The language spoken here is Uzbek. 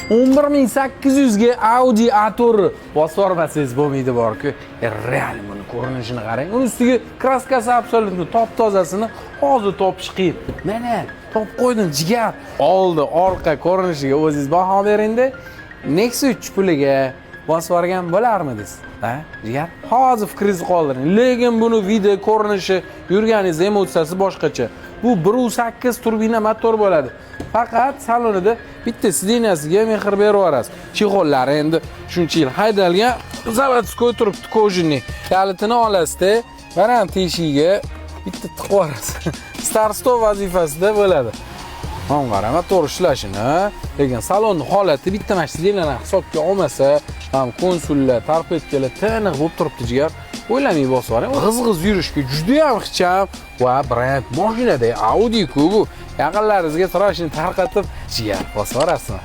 11800 ga Audi A4 bosib yubormasangiz bo'lmaydi borku. Real buni ko'rinishini qarang. Uni ustiga kraskasi absolutni top-tozasini hozir topish qiyin. Mana top qo'ydim jigar. Oldi, orqa ko'rinishiga o'zingiz baho beringda. Nexus 3 puliga bosib yuborgan bo'larmidingiz? Ha? Jigar. Hozir fikringizni qoldiring. Lekin buni video ko'rinishi, yurganingiz emotsiyasi boshqacha. Bu 1.8 turbina motor bo'ladi. Faqat salonida bitta sideniyasiga mehr berib yuborasiz. Chexollari endi shuncha yil haydalgan zavodskoy turibdi kojinni. Kalitini olasiz-da, mana teshigiga bitta tiqib yuborasiz. Start stop vazifasida bo'ladi. Ham qarama to'g'ri ishlashini, lekin salonning holati bitta mana sideniyani hisobga olmasa, ham konsullar, torpedkalar tiniq bo'lib turibdi jigar. O'ylamay bosib yuboring. G'iz-g'iz yurishga juda ham ixcham va brend mashinada Audi ku bu. Yaqinlaringizga trashni tarqatib jigar bosib yuborasizmi?